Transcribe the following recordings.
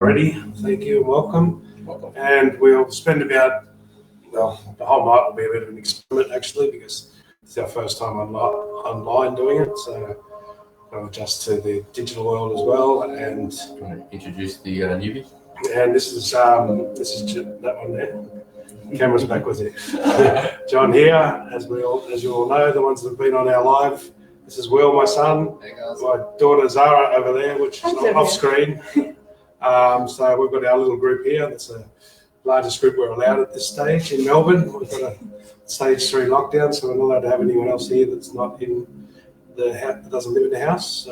Already, thank you and welcome. And we'll spend about, well, the whole night will be a bit of an experiment actually, because it's our first time online doing it. So we'll adjust to the digital world as well. And introduce the newbie. And this is that one there. Camera's back with you. John here, as you all know, the ones that have been on our live. This is Will, my son. Hey guys. My daughter Zara over there, which is off screen. So we've got our little group here. That's the largest group we're allowed at this stage in Melbourne. We've got a stage 3 lockdown, so we're not allowed to have anyone else here that's not in the house, that doesn't live in the house.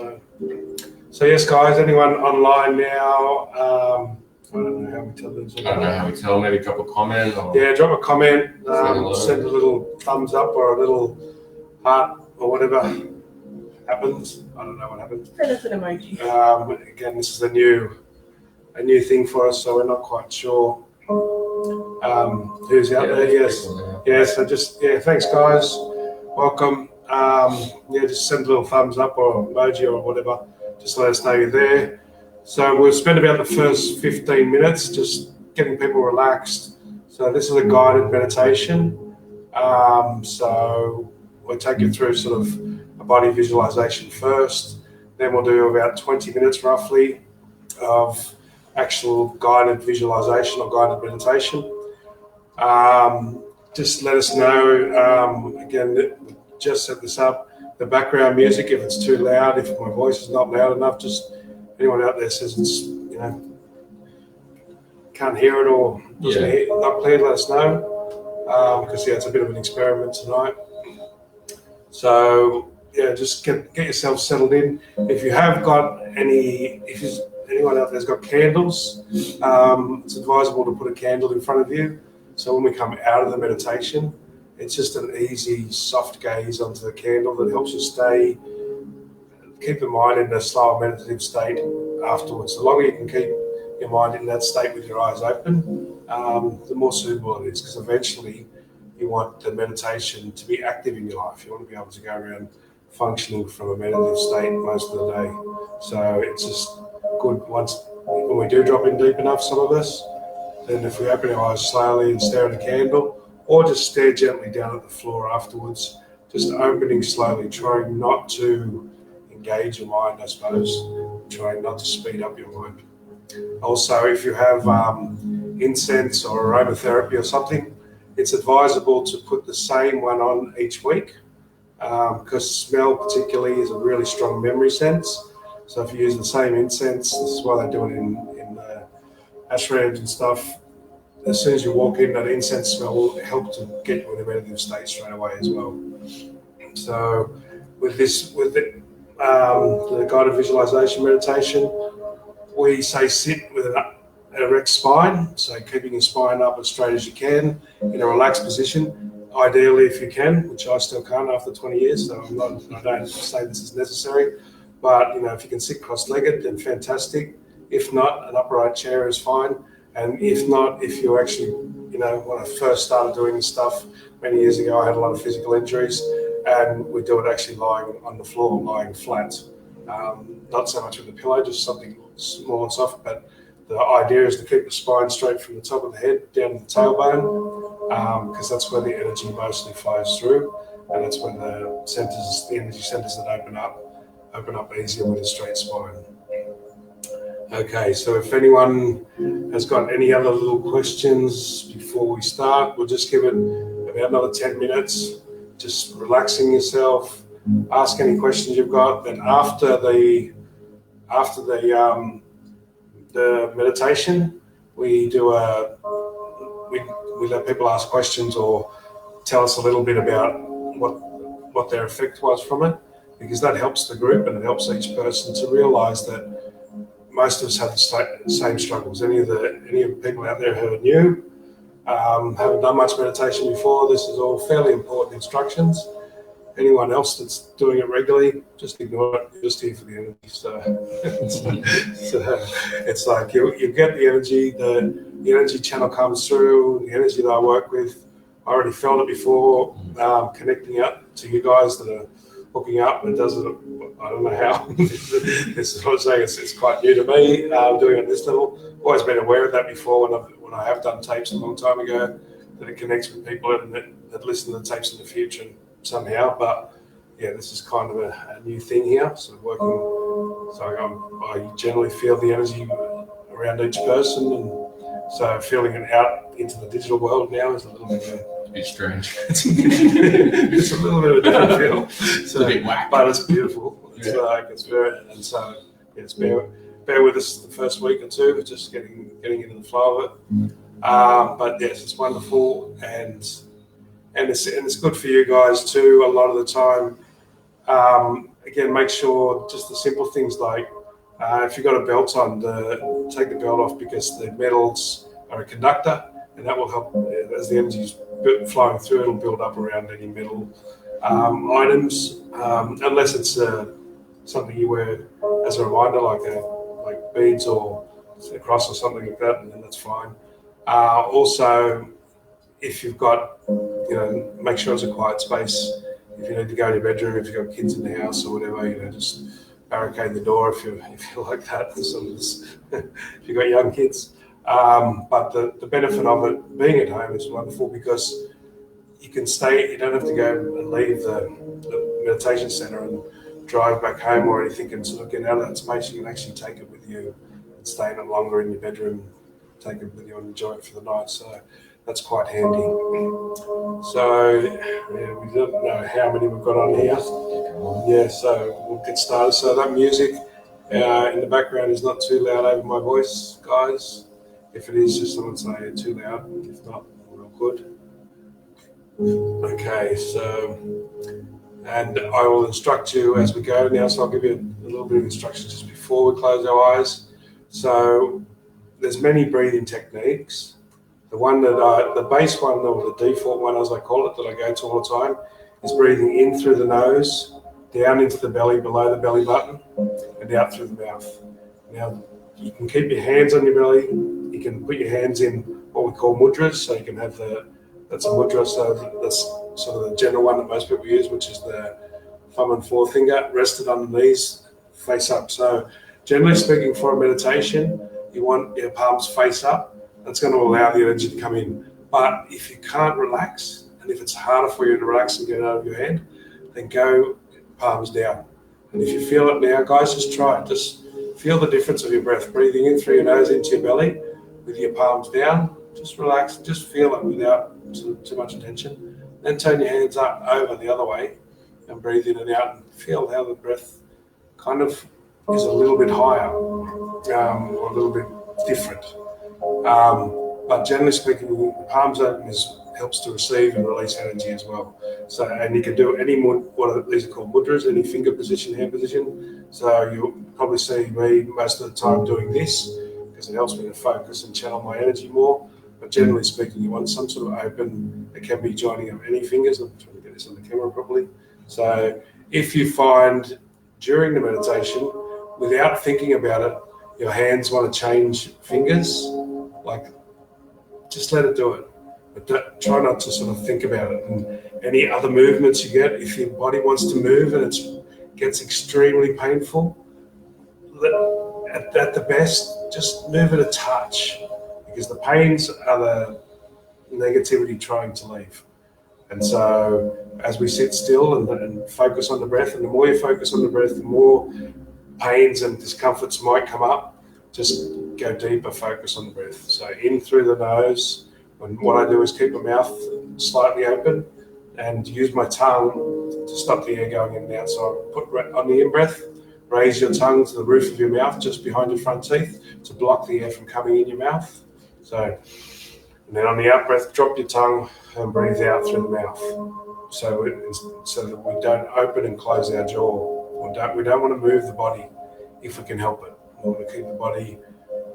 So yes, guys, anyone online now? I don't know how we tell them. I don't know how we tell. Maybe drop a comment. Or yeah, drop a comment. Send a little thumbs up or a little heart or whatever happens. I don't know what happens. Send us an emoji. Again, this is a new thing for us, so we're not quite sure who's out there. Yes. So thanks guys, welcome. Just send a little thumbs up or emoji or whatever, just let us know you're there. So we'll spend about the first 15 minutes just getting people relaxed. So this is a guided meditation. So we'll take you through sort of a body visualization first, then we'll do about 20 minutes roughly of actual guided visualization or guided meditation. Just let us know, again, just set this up, the background music, if it's too loud, if my voice is not loud enough, just anyone out there says it's, can't hear it or doesn't not clear, let us know, because it's a bit of an experiment tonight. So just get yourself settled in. If you have got anyone out there's got candles, it's advisable to put a candle in front of you. So when we come out of the meditation, it's just an easy, soft gaze onto the candle that helps you keep the mind in a slower meditative state afterwards. The longer you can keep your mind in that state with your eyes open, the more suitable it is, because eventually you want the meditation to be active in your life. You want to be able to go around functioning from a meditative state most of the day. So it's just good when we do drop in deep enough, some of us, then if we open our eyes slowly and stare at a candle, or just stare gently down at the floor afterwards, just opening slowly, trying not to engage your mind, I suppose, trying not to speed up your mind. Also, if you have incense or aromatherapy or something, it's advisable to put the same one on each week, because smell particularly is a really strong memory sense. So if you use the same incense, this is why they do it in ashrams and stuff, as soon as you walk in, that incense smell will help to get you in a meditative state straight away as well. So with the guided visualization meditation, we say sit with an erect spine, so keeping your spine up as straight as you can in a relaxed position. Ideally, if you can, which I still can't after 20 years, so I don't say this is necessary. But if you can sit cross-legged, then fantastic. If not, an upright chair is fine. And if not, if you actually, when I first started doing this stuff many years ago, I had a lot of physical injuries, and we do it actually lying on the floor, lying flat. Not so much with a pillow, just something small and soft. But the idea is to keep the spine straight from the top of the head down to the tailbone, because that's where the energy mostly flows through, and that's when the energy centers that open up easier with a straight spine. Okay, so if anyone has got any other little questions before we start, we'll just give it about another 10 minutes, just relaxing yourself, ask any questions you've got. Then after the meditation, we let people ask questions or tell us a little bit about what their effect was from it, because that helps the group and it helps each person to realize that most of us have the same struggles. Any of the people out there who are new, haven't done much meditation before, this is all fairly important instructions. Anyone else that's doing it regularly, just ignore it. You're just here for the energy. So it's like you get the energy, the energy channel comes through, the energy that I work with. I already felt it before, connecting up to you guys that are hooking up. It doesn't, I don't know how. This is what I'm saying. It's quite new to me doing it at this level. Always been aware of that before when I have done tapes a long time ago, that it connects with people that listen to the tapes in the future somehow. But yeah, this is kind of a new thing here. So working, so I generally feel the energy around each person, and so feeling it out into the digital world now is a little bit a bit strange. it's a little bit of a different feel. So, a bit whack. But it's beautiful. It's Yeah. it's very, and so yes, bear with us the first week or two, just getting into the flow of it. But yes, it's wonderful, and it's good for you guys too. A lot of the time, again, make sure just the simple things like if you've got a belt on, take the belt off, because the metals are a conductor, and that will help as the energy is flowing through. It'll build up around any metal items, unless it's something you wear as a reminder, like beads or a cross or something like that, and then that's fine. Also, if you've got, make sure it's a quiet space. If you need to go in your bedroom, if you've got kids in the house or whatever, just barricade the door if you like that. If you've got young kids. But the benefit of it being at home is wonderful, because you can stay. You don't have to go and leave the meditation center and drive back home or anything, and sort of get out of that space. You can actually take it with you and stay in it longer in your bedroom, take it with you and enjoy it for the night. So that's quite handy. So yeah, we don't know how many we've got on here. Yeah, so we'll get started. So that music in the background is not too loud over my voice, guys. If it is, just someone say it's too loud. If not, we're all good. Okay, so, and I will instruct you as we go now. So I'll give you a little bit of instruction just before we close our eyes. So there's many breathing techniques. The one the base one, or the default one, as I call it, that I go to all the time, is breathing in through the nose, down into the belly, below the belly button, and out through the mouth. Now, you can keep your hands on your belly. You can put your hands in what we call mudras, so you can have that's a mudra, so that's sort of the general one that most people use, which is the thumb and forefinger rested on the knees, face up. So generally speaking, for a meditation, you want your palms face up. That's going to allow the energy to come in. But if you can't relax, and if it's harder for you to relax and get it out of your head, then go palms down. And if you feel it now, guys, just try it. Just feel the difference of your breath. Breathing in through your nose into your belly with your palms down. Just relax, just feel it without too much attention. Then turn your hands up over the other way and breathe in and out, and feel how the breath kind of is a little bit higher or a little bit different. But generally speaking, the palms open helps to receive and release energy as well. So, and you can do any what these are called mudras, any finger position, hand position. So you'll probably see me most of the time doing this, because it helps me to focus and channel my energy more. But generally speaking, you want some sort of open. It can be joining of any fingers. I'm trying to get this on the camera properly. So if you find during the meditation, without thinking about it, your hands want to change fingers, just let it do it. But try not to sort of think about it. And any other movements you get, if your body wants to move and it gets extremely painful, at the best, just move it a touch, because the pains are the negativity trying to leave. And so as we sit still and focus on the breath, and the more you focus on the breath, the more pains and discomforts might come up. Just go deeper, focus on the breath. So in through the nose. And what I do is keep my mouth slightly open and use my tongue to stop the air going in and out. So I put on the in-breath, raise your tongue to the roof of your mouth, just behind your front teeth, to block the air from coming in your mouth. So, and then on the out-breath, drop your tongue and breathe out through the mouth. So that we don't open and close our jaw. We don't want to move the body if we can help it. We want to keep the body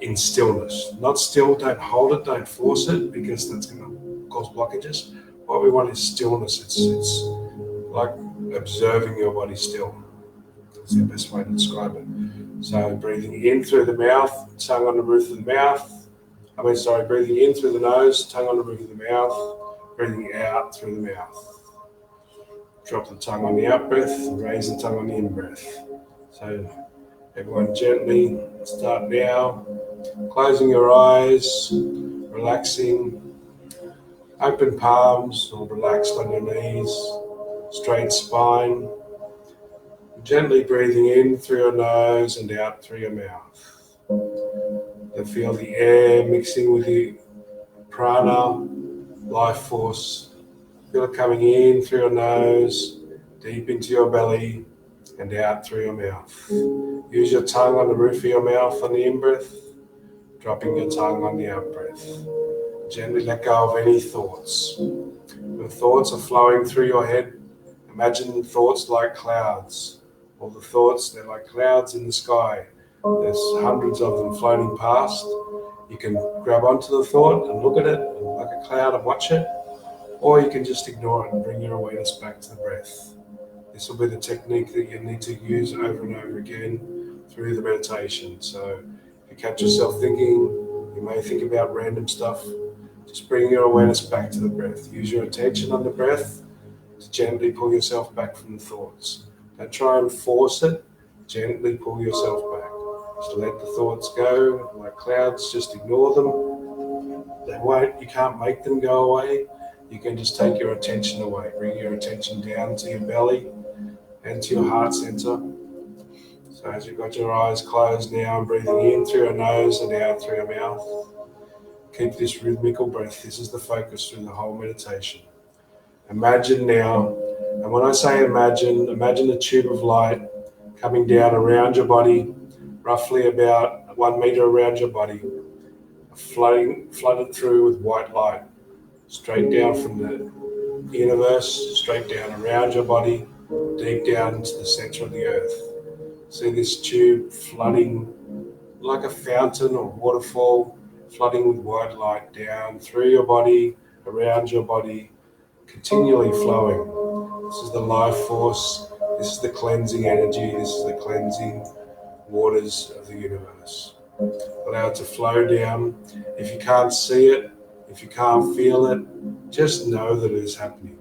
in stillness. Not still, don't hold it, don't force it, because that's going to cause blockages. What we want is stillness. It's like observing your body still. That's the best way to describe it. So breathing in through the mouth, tongue on the roof of the mouth. Breathing in through the nose, tongue on the roof of the mouth. Breathing out through the mouth. Drop the tongue on the out breath, raise the tongue on the in breath. So everyone gently start now, closing your eyes, relaxing, open palms or relaxed on your knees, straight spine, gently breathing in through your nose and out through your mouth. And feel the air mixing with the prana, life force. Feel it coming in through your nose, deep into your belly, and out through your mouth. Use your tongue on the roof of your mouth on the in-breath, dropping your tongue on the out-breath. Gently let go of any thoughts. When thoughts are flowing through your head, imagine thoughts like clouds. All the thoughts, they're like clouds in the sky. There's hundreds of them floating past. You can grab onto the thought and look at it like a cloud and watch it, or you can just ignore it and bring your awareness back to the breath. This will be the technique that you need to use over and over again through the meditation. So if you catch yourself thinking, you may think about random stuff, just bring your awareness back to the breath. Use your attention on the breath to gently pull yourself back from the thoughts. Don't try and force it, gently pull yourself back. Just let the thoughts go like clouds, just ignore them. They won't, you can't make them go away. You can just take your attention away. Bring your attention down to your belly and to your heart center. So as you've got your eyes closed now and breathing in through your nose and out through your mouth, keep this rhythmical breath. This is the focus through the whole meditation. Imagine now, and when I say imagine a tube of light coming down around your body, roughly about 1 meter around your body, flooded through with white light, straight down from the universe, straight down around your body, deep down into the center of the earth. See this tube flooding like a fountain or waterfall, flooding with white light down through your body, around your body, continually flowing. This is the life force, this is the cleansing energy, this is the cleansing waters of the universe. Allow it to flow down. If you can't see it, if you can't feel it, just know that it is happening.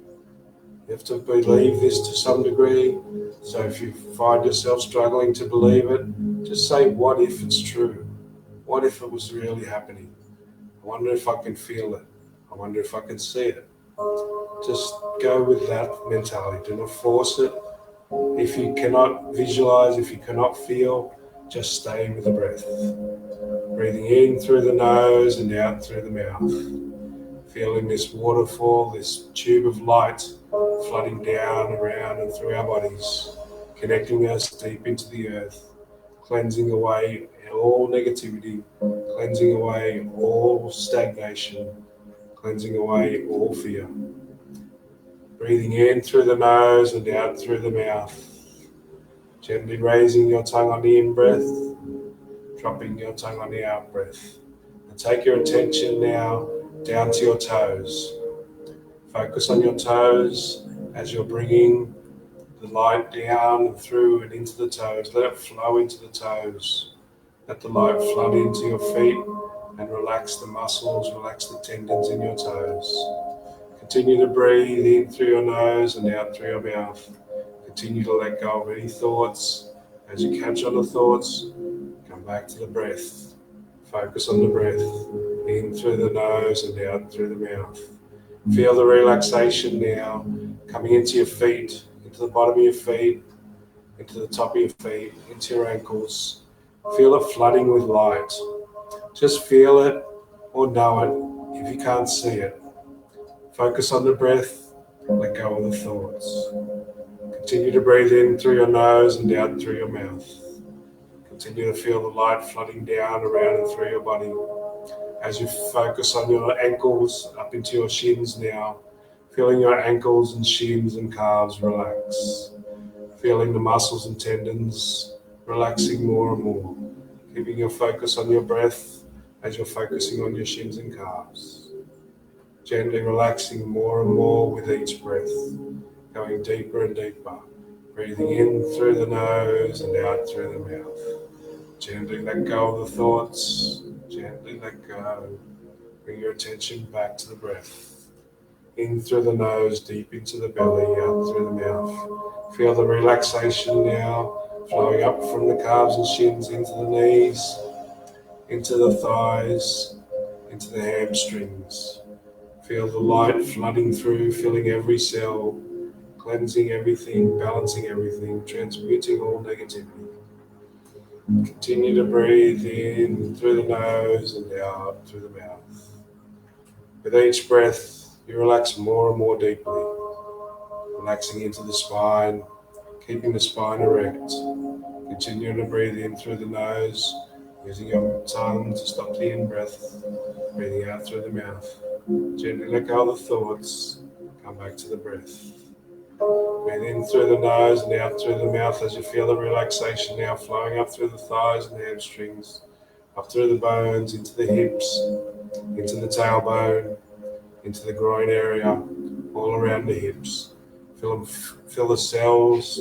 You have to believe this to some degree. So if you find yourself struggling to believe it, just say, what if it's true? What if it was really happening? I wonder if I can feel it. I wonder if I can see it. Just go with that mentality. Do not force it. If you cannot visualize, if you cannot feel, just stay with the breath. Breathing in through the nose and out through the mouth. Feeling this waterfall, this tube of light flooding down, around and through our bodies, connecting us deep into the earth, cleansing away all negativity, cleansing away all stagnation, cleansing away all fear. Breathing in through the nose and out through the mouth. Gently raising your tongue on the in-breath, dropping your tongue on the out-breath. And take your attention now down to your toes. Focus on your toes as you're bringing the light down and through and into the toes. Let it flow into the toes. Let the light flood into your feet and relax the muscles, relax the tendons in your toes. Continue to breathe in through your nose and out through your mouth. Continue to let go of any thoughts. As you catch on the thoughts, come back to the breath. Focus on the breath, in through the nose and out through the mouth. Feel the relaxation now coming into your feet, into the bottom of your feet, into the top of your feet, into your ankles. Feel it flooding with light. Just feel it or know it if you can't see it. Focus on the breath, let go of the thoughts. Continue to breathe in through your nose and out through your mouth. Continue to feel the light flooding down, around and through your body. As you focus on your ankles, up into your shins now, feeling your ankles and shins and calves relax. Feeling the muscles and tendons relaxing more and more. Keeping your focus on your breath as you're focusing on your shins and calves. Gently relaxing more and more with each breath, going deeper and deeper. Breathing in through the nose and out through the mouth. Gently let go of the thoughts. Gently let go. Bring your attention back to the breath. In through the nose, deep into the belly, out through the mouth. Feel the relaxation now flowing up from the calves and shins into the knees, into the thighs, into the hamstrings. Feel the light flooding through, filling every cell, cleansing everything, balancing everything, transmuting all negativity. Continue to breathe in through the nose and out through the mouth. With each breath, you relax more and more deeply, relaxing into the spine, keeping the spine erect. Continue to breathe in through the nose, using your tongue to stop the in-breath, breathing out through the mouth. Gently let go of the thoughts, come back to the breath. Breathe in through the nose and out through the mouth as you feel the relaxation now flowing up through the thighs and hamstrings, up through the bones, into the hips, into the tailbone, into the groin area, all around the hips. Feel the cells,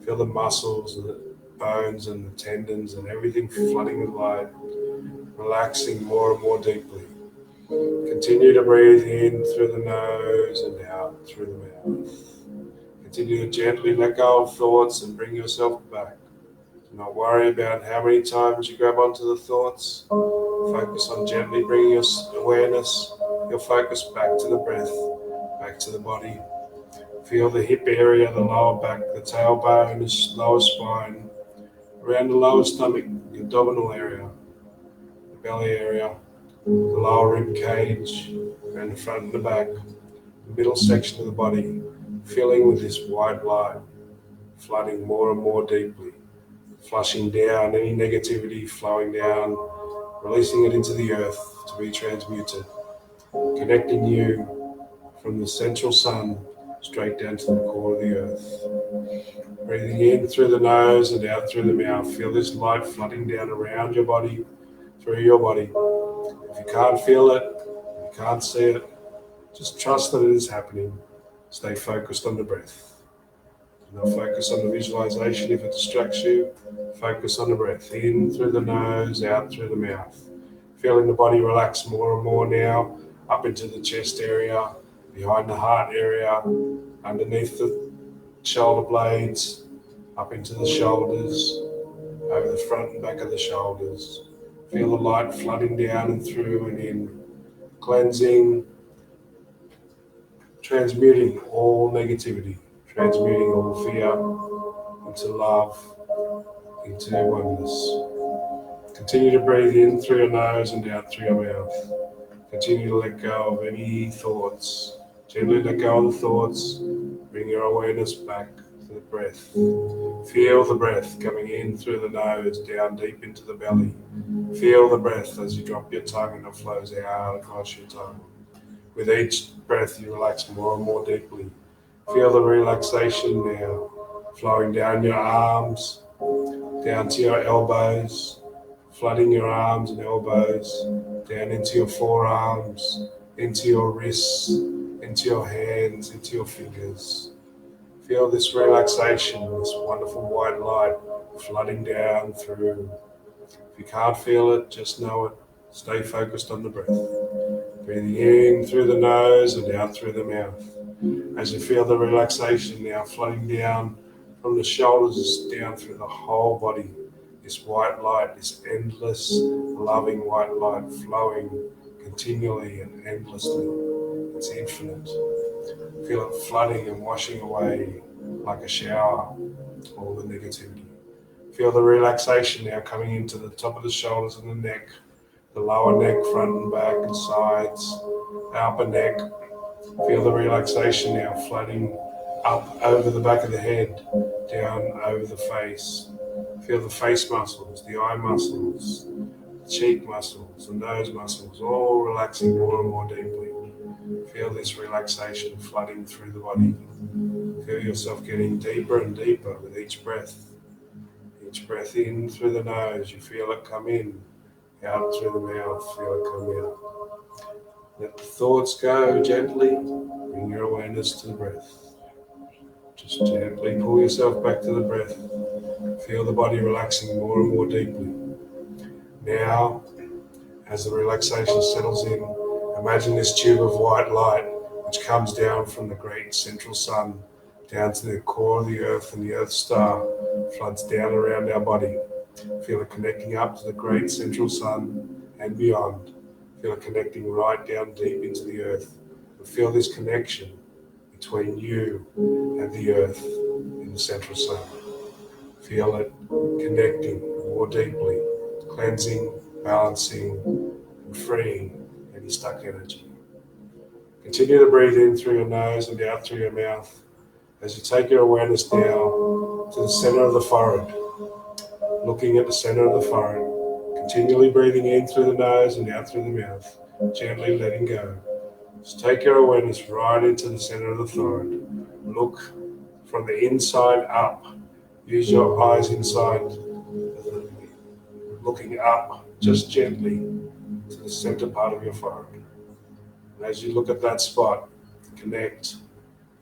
feel the muscles and the bones and the tendons and everything flooding with light, relaxing more and more deeply. Continue to breathe in through the nose and out through the mouth. Continue to gently let go of thoughts and bring yourself back. Do not worry about how many times you grab onto the thoughts. Focus on gently bringing your awareness, your focus back to the breath, back to the body. Feel the hip area, the lower back, the tailbone, the lower spine, around the lower stomach, the abdominal area, the belly area, the lower rib cage, around the front and the back, the middle section of the body, filling with this white light, flooding more and more deeply, flushing down any negativity, flowing down, releasing it into the earth to be transmuted, connecting you from the central sun straight down to the core of the earth. Breathing in through the nose and out through the mouth. Feel this light flooding down around your body, through your body. If you can't feel it, you can't see it, just trust that it is happening. Stay focused on the breath. Do not focus on the visualization if it distracts you. Focus on the breath. In through the nose, out through the mouth. Feeling the body relax more and more now, up into the chest area, behind the heart area, underneath the shoulder blades, up into the shoulders, over the front and back of the shoulders. Feel the light flooding down and through and in, cleansing, transmuting all negativity, transmuting all fear into love, into oneness. Continue to breathe in through your nose and out through your mouth. Continue to let go of any thoughts. Gently let go of the thoughts. Bring your awareness back to the breath. Feel the breath coming in through the nose, down deep into the belly. Feel the breath as you drop your tongue and it flows out across your tongue. With each breath, you relax more and more deeply. Feel the relaxation now, flowing down your arms, down to your elbows, flooding your arms and elbows, down into your forearms, into your wrists, into your hands, into your fingers. Feel this relaxation, this wonderful white light flooding down through. If you can't feel it, just know it. Stay focused on the breath. Breathing in through the nose and out through the mouth. As you feel the relaxation now flooding down from the shoulders down through the whole body. This white light, this endless, loving white light flowing continually and endlessly. It's infinite. Feel it flooding and washing away like a shower, all the negativity. Feel the relaxation now coming into the top of the shoulders and the neck, the lower neck, front and back and sides, the upper neck. Feel the relaxation now flooding up over the back of the head, down over the face. Feel the face muscles, the eye muscles, the cheek muscles, the nose muscles, all relaxing more and more deeply. Feel this relaxation flooding through the body. Feel yourself getting deeper and deeper with each breath. Each breath in through the nose, you feel it come in, out through the mouth, feel it come out. Let the thoughts go gently, bring your awareness to the breath. Just gently pull yourself back to the breath. Feel the body relaxing more and more deeply. Now, as the relaxation settles in, imagine this tube of white light which comes down from the great central sun down to the core of the earth, and the earth star floods down around our body. Feel it connecting up to the great central sun and beyond. Feel it connecting right down deep into the earth. And feel this connection between you and the earth in the central sun. Feel it connecting more deeply, cleansing, balancing, and freeing any stuck energy. Continue to breathe in through your nose and out through your mouth as you take your awareness now to the center of the forehead. Looking at the center of the forehead, continually breathing in through the nose and out through the mouth, gently letting go. Just take your awareness right into the center of the forehead. Look from the inside up. Use your eyes inside, looking up just gently to the center part of your forehead. And as you look at that spot, connect.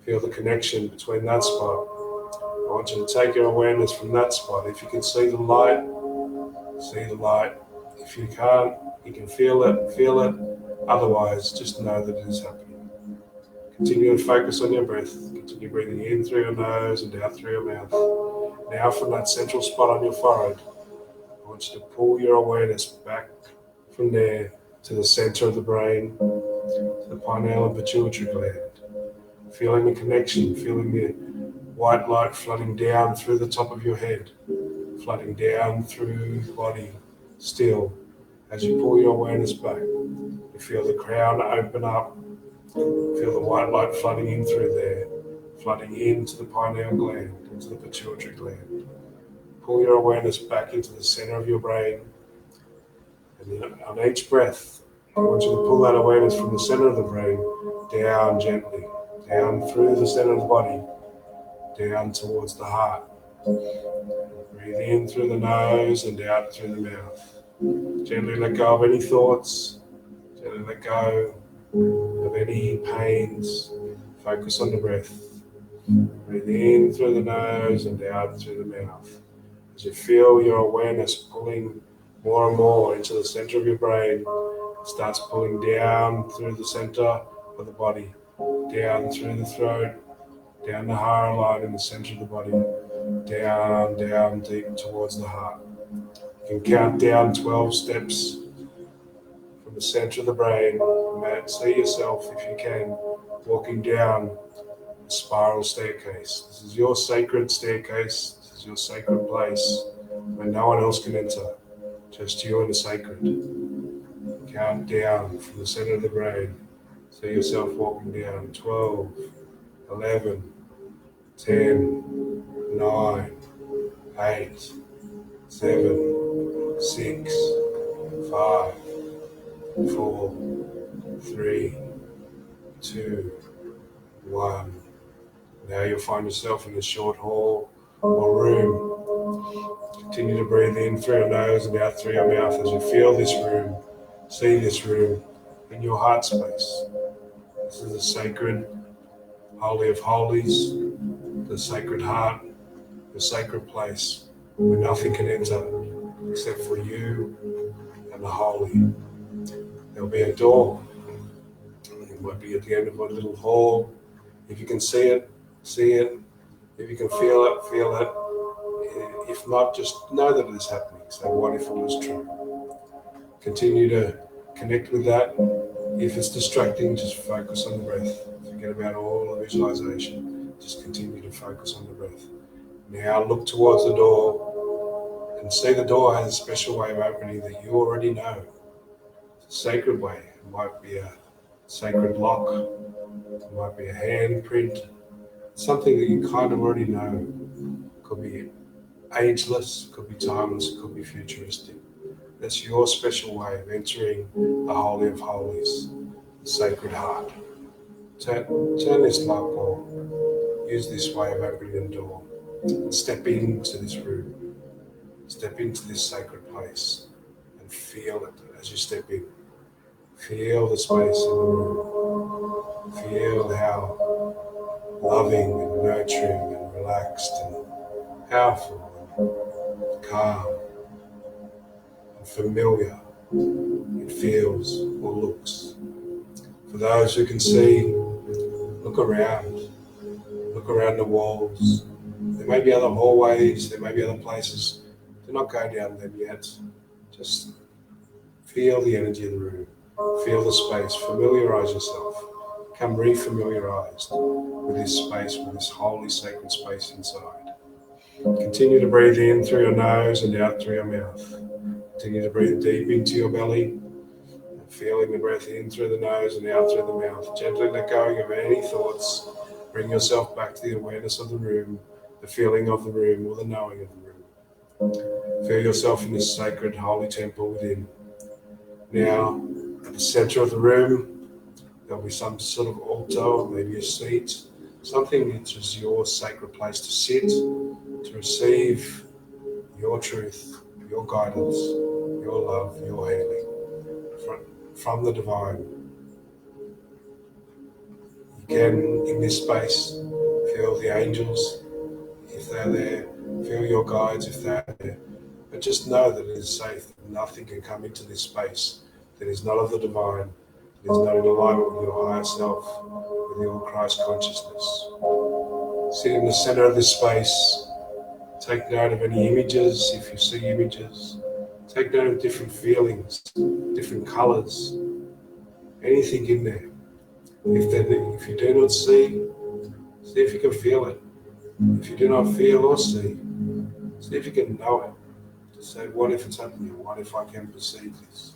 Feel the connection between that spot. I want you to take your awareness from that spot. If you can see the light, see the light. If you can't, you can feel it. Otherwise, just know that it is happening. Continue to focus on your breath. Continue breathing in through your nose and out through your mouth. Now from that central spot on your forehead, I want you to pull your awareness back from there to the center of the brain, to the pineal and pituitary gland. Feeling the connection, feeling the white light flooding down through the top of your head, flooding down through the body. Still, as you pull your awareness back, you feel the crown open up, feel the white light flooding in through there, flooding into the pineal gland, into the pituitary gland. Pull your awareness back into the center of your brain, and then on each breath, I want you to pull that awareness from the center of the brain down gently, down through the center of the body, down towards the heart. Breathe in through the nose and out through the mouth. Gently let go of any thoughts. Gently let go of any pains. Focus on the breath. Breathe in through the nose and out through the mouth. As you feel your awareness pulling more and more into the center of your brain, it starts pulling down through the center of the body, down through the throat, down the heart line in the center of the body, down deep towards the heart. You can count down 12 steps from the center of the brain. See yourself, if you can, walking down a spiral staircase. This is your sacred staircase. This is your sacred place where no one else can enter, just you and the sacred. Count down from the center of the brain. See yourself walking down 12, 11, 10, 9, 8, 7, 6, 5, 4, 3, 2, 1. Now you'll find yourself in a short hall or room. Continue to breathe in through your nose and out through your mouth as you feel this room, see this room in your heart space. This is a sacred Holy of Holies, the sacred heart, the sacred place where nothing can enter except for you and the holy. There'll be a door. It might be at the end of a little hall. If you can see it, see it. If you can feel it, feel it. If not, just know that it is happening. So what if it was true? Continue to connect with that. If it's distracting, just focus on the breath. Forget about all the visualization. Just continue to focus on the breath. Now look towards the door and see the door has a special way of opening that you already know. It's a sacred way. It might be a sacred lock. It might be a handprint. Something that you kind of already know. Could be ageless, could be timeless, could be futuristic. That's your special way of entering the Holy of Holies, the Sacred Heart. Turn this light bulb. Use this way of opening the door. And step into this room. Step into this sacred place and feel it as you step in. Feel the space in the room. Feel how loving and nurturing and relaxed and powerful and calm and familiar it feels or looks. For those who can see, Look around. Look around the walls. There may be other hallways, there may be other places. Do not go down them yet. Just feel the energy of the room. Feel the space. Familiarize yourself. Become refamiliarized with this space, with this holy sacred space inside. Continue to breathe in through your nose and out through your mouth. Continue to breathe deep into your belly. Feeling the breath in through the nose and out through the mouth. Gently let go of any thoughts. Bring yourself back to the awareness of the room, the feeling of the room, or the knowing of the room. Feel yourself in this sacred, holy temple within. Now, at the center of the room, there'll be some sort of altar, or maybe a seat, something that is your sacred place to sit, to receive your truth, your guidance, your love, your healing from the divine. You can, in this space, feel the angels, if they're there, feel your guides, if they're there. But just know that it is safe. Nothing can come into this space that is not of the divine, that is not in alignment with your higher self, with your Christ consciousness. Sit in the center of this space. Take note of any images, if you see images. Take note of different feelings, different colors, anything in there. If you do not see if you can feel it. If you do not feel or see if you can know it. Just say, what if it's happening? What if I can perceive this?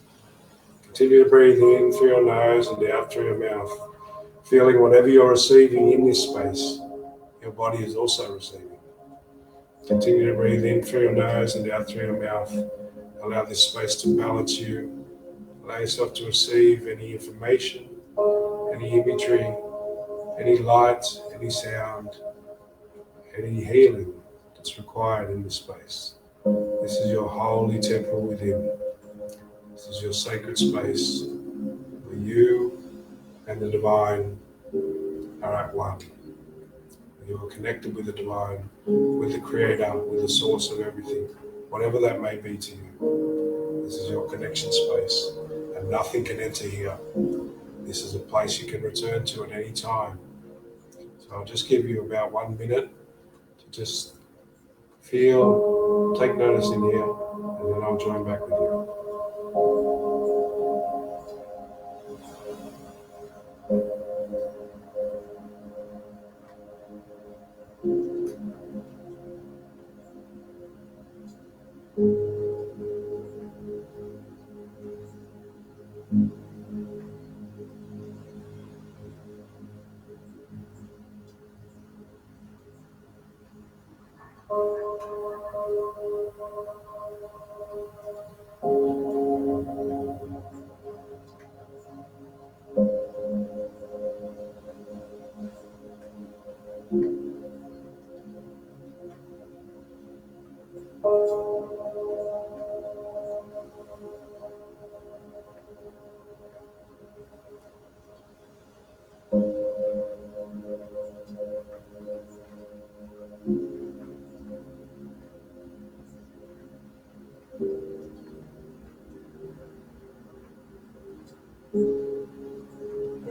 Continue to breathe in through your nose and out through your mouth, feeling whatever you're receiving in this space, your body is also receiving. Continue to breathe in through your nose and out through your mouth. Allow this space to balance you. Allow yourself to receive any information, any imagery, any light, any sound, any healing that's required in this space. This is your holy temple within. This is your sacred space where you and the divine are at one. You are connected with the divine, with the creator, with the source of everything, whatever that may be to you. This is your connection space, and nothing can enter here. This is a place you can return to at any time. So I'll just give you about 1 minute to just feel, take notice in here, and then I'll join back with you.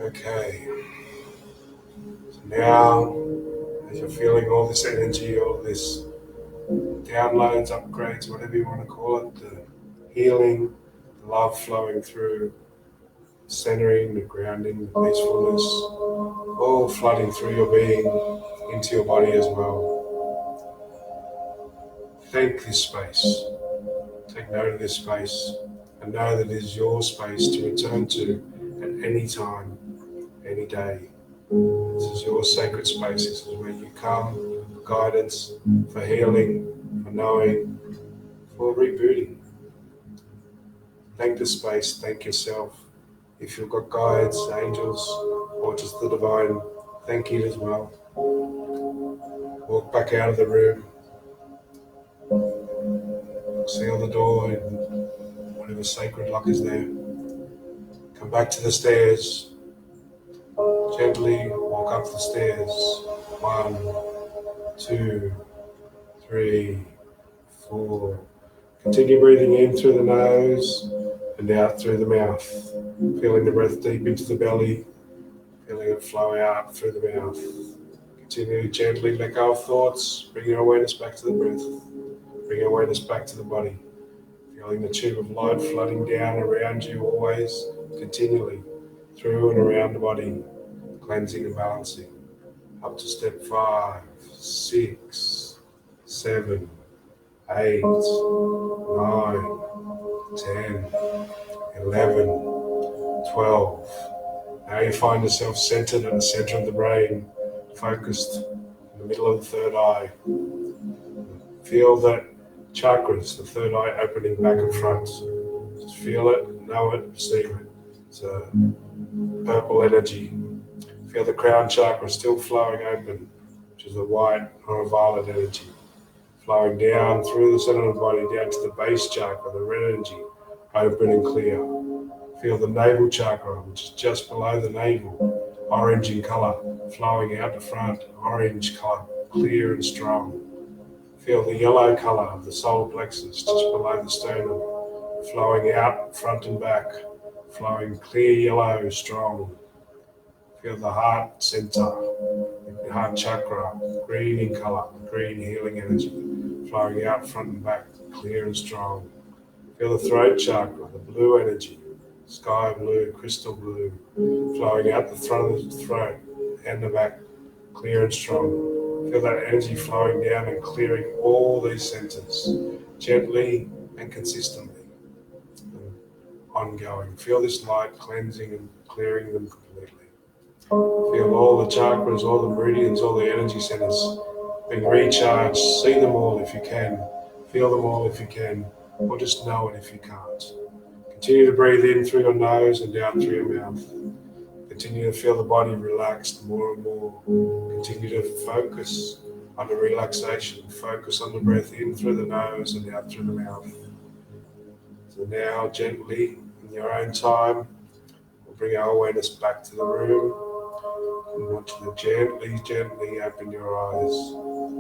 Okay, so now as you're feeling all this energy, all this downloads, upgrades, whatever you want to call it, the healing, the love flowing through, centering, the grounding, the peacefulness, all flooding through your being into your body as well. Thank this space. Take note of this space and know that it is your space to return to at any time, any day. This is your sacred space. This is where you come for guidance, for healing, for knowing, for rebooting. Thank the space, thank yourself. If you've got guides, angels, or just the divine, thank it as well. Walk back out of the room. Seal the door and whatever sacred lock is there. Come back to the stairs. Gently walk up the stairs. 1, 2, 3, 4. Continue breathing in through the nose and out through the mouth. Feeling the breath deep into the belly. feeling it flow out through the mouth. Continue to gently let go of thoughts. Bring your awareness back to the breath. Bring your awareness back to the body. Feeling the tube of light flooding down around you always, continually, through and around the body, cleansing and balancing. Up to step 5, 6, 7, 8, 9, 10, 11, 12. Now you find yourself centered at the center of the brain, focused in the middle of the third eye. Feel that chakras, the third eye opening back and front. Just feel it, know it, perceive it. It's a purple energy. Feel the crown chakra still flowing open, which is a white or a violet energy. Flowing down through the center of the body, down to the base chakra, the red energy, open and clear. Feel the navel chakra, which is just below the navel, orange in color, flowing out the front, orange color, clear and strong. Feel the yellow color of the solar plexus, just below the sternum, flowing out front and back, flowing clear yellow, strong. Feel the heart center, the heart chakra, green in color, green healing energy, flowing out front and back, clear and strong. Feel the throat chakra, the blue energy, sky blue, crystal blue, flowing out the front of the throat and the back, clear and strong. Feel that energy flowing down and clearing all these centers, gently and consistently, and ongoing. Feel this light cleansing and clearing them completely. Feel all the chakras, all the meridians, all the energy centers being recharged. See them all if you can. Feel them all if you can, or just know it if you can't. Continue to breathe in through your nose and down through your mouth. Continue to feel the body relaxed more and more. Continue to focus on the relaxation. Focus on the breath in through the nose and out through the mouth. So now, gently, in your own time, we'll bring our awareness back to the room. And want you to gently open your eyes,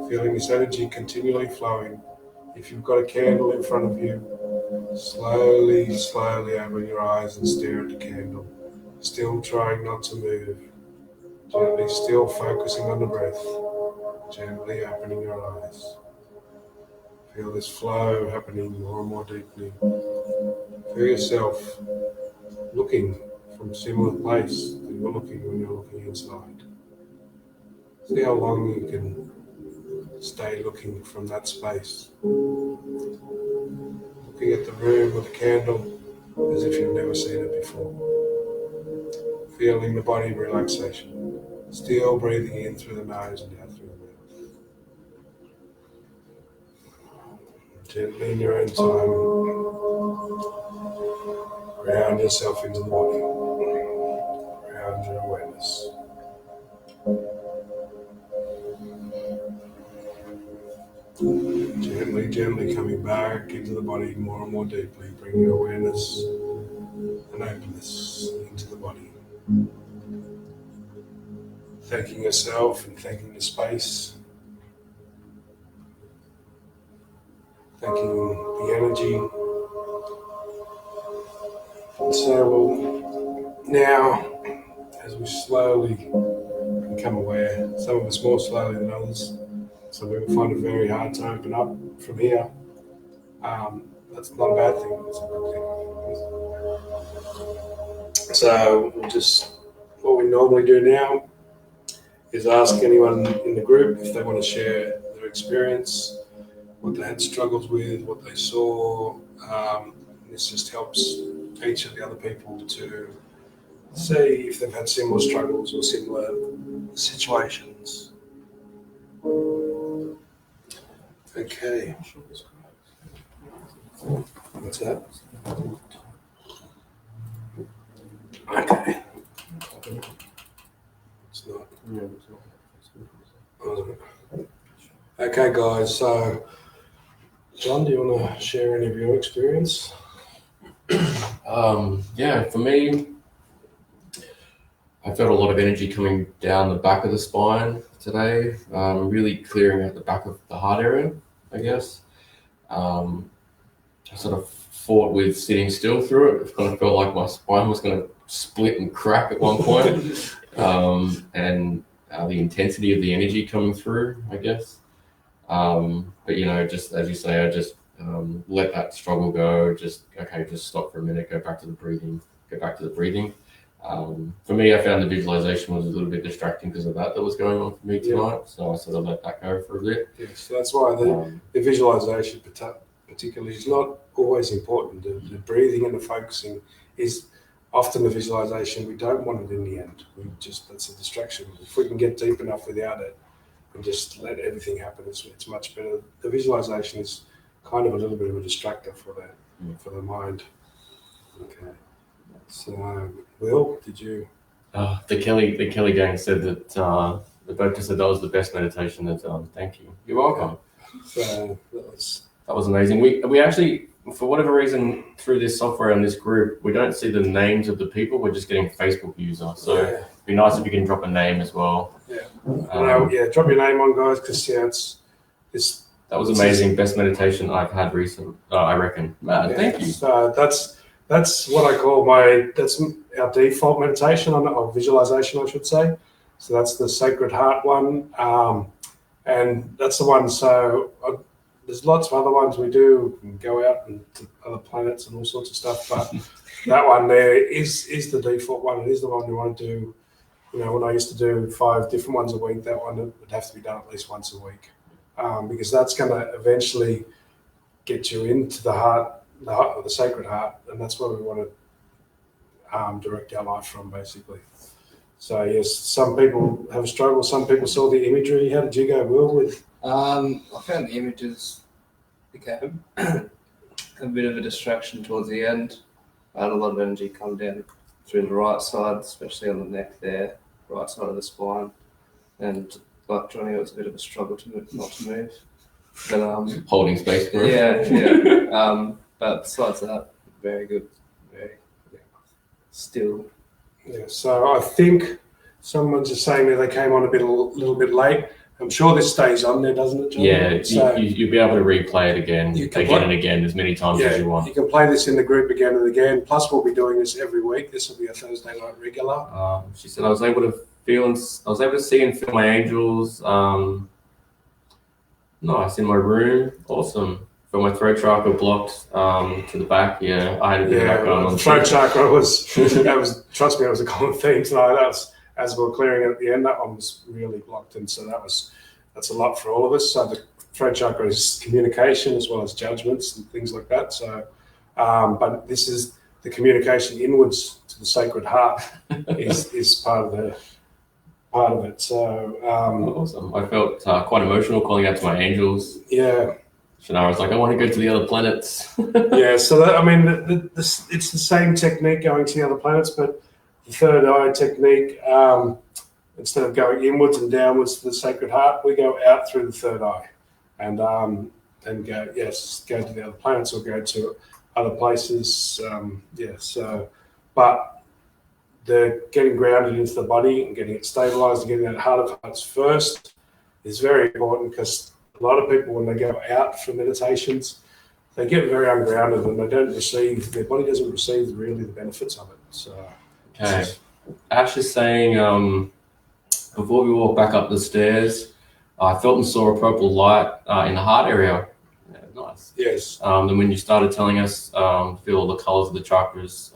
feeling this energy continually flowing. If you've got a candle in front of you, slowly open your eyes and stare at the candle. Still trying not to move. Gently still focusing on the breath. Gently opening your eyes. Feel this flow happening more and more deeply. Feel yourself looking from a similar place that you're looking when you're looking inside. See how long you can stay looking from that space. Looking at the room with a candle as if you've never seen it before. Feeling the body relaxation. Still breathing in through the nose and out through the mouth. Gently in your own time, ground yourself into the body. Ground your awareness. Gently coming back into the body more and more deeply, bringing your awareness and openness into the body. Thanking yourself and thanking the space. Thanking the energy. And so we'll now, as we slowly become aware, some of us more slowly than others, so we will find it very hard to open up from here. That's not a bad thing, it's a good thing. So we'll just, what we normally do now is ask anyone in the group if they want to share their experience, what they had struggles with, what they saw. This just helps each of the other people to see if they've had similar struggles or similar situations. Okay. What's that? Okay. It's not. Okay, guys. So, John, do you want to share any of your experience? Yeah, for me, I felt a lot of energy coming down the back of the spine today, really clearing out the back of the heart area, I guess. I sort of fought with sitting still through it. It kind of felt like my spine was going to split and crack at one point. and the intensity of the energy coming through, I guess. But just as you say, I just let that struggle go. Just stop for a minute, go back to the breathing. For me, I found the visualization was a little bit distracting because of that was going on for me tonight. So I sort of let that go for a bit. Yeah, so that's why the visualization particularly is not always important. The breathing and the focusing is often the visualization. We don't want it in the end. That's a distraction. If we can get deep enough without it and just let everything happen, it's much better. The visualization is kind of a little bit of a distractor for the mind. Okay. So, Will, did you? The Kelly gang said that the doctor said that was the best meditation they've done. Thank you. You're welcome. So that was amazing. We actually, for whatever reason, through this software and this group, we don't see the names of the people. We're just getting Facebook users. So it'd be nice if you can drop a name as well. Yeah. Drop your name on, guys, because that was amazing. Best meditation I've had recently, I reckon. Thank you. So that's what I call that's our default meditation or visualization, I should say. So that's the Sacred Heart one. And that's the one. So there's lots of other ones we do. We can go out and to other planets and all sorts of stuff. But that one there is the default one. It is the one we want to do. When I used to do 5 different ones a week, that one would have to be done at least once a week. Because that's going to eventually get you into the heart, the Sacred Heart, and that's where we want to direct our life from, basically. So yes, some people have struggled. Some people saw the imagery. How did you go, Will? With I found the images became a bit of a distraction towards the end. I had a lot of energy come down through the right side, especially on the neck there, right side of the spine, and like Johnny, it was a bit of a struggle not to move. But holding space for it. Yeah. But besides that, very good, very still. Yeah. So I think someone's just saying that they came on a little bit late. I'm sure this stays on there, doesn't it, John? Yeah. So you'll be able to replay it again, and again, as many times as you want. You can play this in the group again and again. Plus, we'll be doing this every week. This will be a Thursday night regular. She said I was able to see and feel my angels. Nice in my room. Awesome. For my throat chakra blocked to the back. Yeah, I had a bit of that going on. The throat chakra was trust me, it was a common theme tonight. That was, as we were clearing it at the end, that one was really blocked, and so that's a lot for all of us. So the throat chakra is communication as well as judgments and things like that. So, but this is the communication inwards to the Sacred Heart is part of it. So awesome. I felt quite emotional calling out to my angels. Yeah. Shannara was like, I want to go to the other planets. Yeah, so it's the same technique going to the other planets, but the third eye technique, instead of going inwards and downwards to the Sacred Heart, we go out through the third eye and go to the other planets or go to other places. But the getting grounded into the body and getting it stabilized and getting that heart of hearts first is very important, because a lot of people, when they go out for meditations, they get very ungrounded and their body doesn't receive really the benefits of it. So, okay. Ash is saying, before we walk back up the stairs, I felt and saw a purple light in the heart area. Yeah, nice. Yes. Then when you started telling us, feel all the colors of the chakras,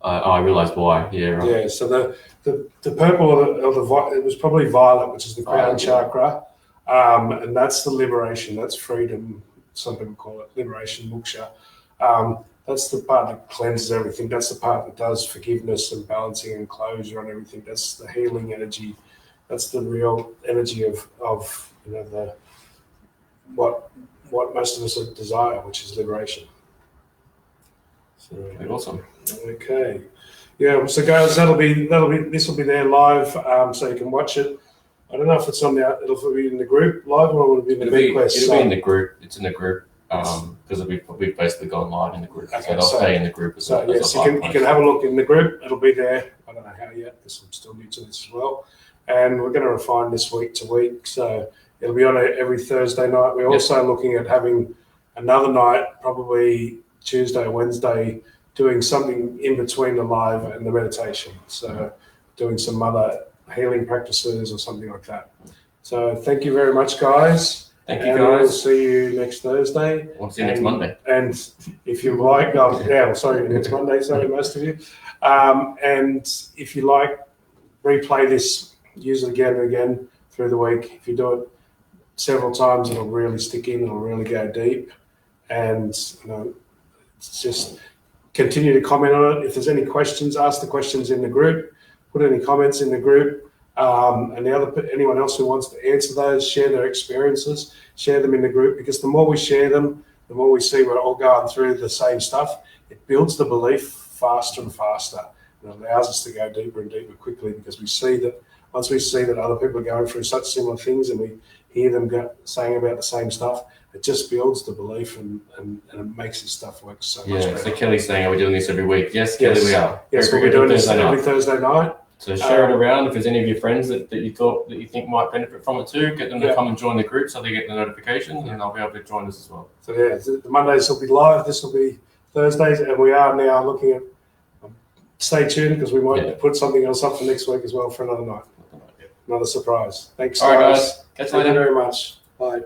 I realized why. Yeah, right. Yeah, so the purple it was probably violet, which is the crown chakra. And that's the liberation, that's freedom. Some people call it liberation, moksha. That's the part that cleanses everything. That's the part that does forgiveness and balancing and closure and everything. That's the healing energy. That's the real energy of what most of us desire, which is liberation. So, awesome. Okay. Yeah. So guys, this will be there live, so you can watch it. I don't know if it's it'll be in the group live or will it be in the request? It'll be in the group. It's in the group because we've basically gone live in the group. Okay, so they'll stay in the group as well. Yes, you can have a look in the group. It'll be there. I don't know how yet because I'm still new to this as well. And we're going to refine this week to week. So it'll be on every Thursday night. We're also looking at having another night, probably Tuesday or Wednesday, doing something in between the live and the meditation. So doing some other healing practices or something like that. So thank you very much, guys. Thank you, And we'll guys. see you next Thursday. We'll see you next Monday. And if you like, next Monday, sorry, most of you. And if you like, replay this, use it again and again through the week. If you do it several times, it'll really stick in, it'll really go deep. And it's just continue to comment on it. If there's any questions, ask the questions in the group, put any comments in the group. And anyone else who wants to answer those, share their experiences, share them in the group, because the more we share them, the more we see we're all going through the same stuff. It builds the belief faster and faster. It allows us to go deeper and deeper quickly, because we see that once we see that other people are going through such similar things and we hear them saying about the same stuff, it just builds the belief and it makes this stuff work so much better. So Kelly's saying, are we doing this every week? Yes, Kelly, we are. Yes, we'll be doing this every Thursday night. So share it around. If there's any of your friends that you think might benefit from it too, get them to come and join the group so they get the notifications, and they'll be able to join us as well. So the Mondays will be live. This will be Thursdays, and we are now looking at. Stay tuned, because we might put something else up for next week as well for another night. Another surprise. Thanks, all right, guys. Catch you later. Thank you very much. Bye.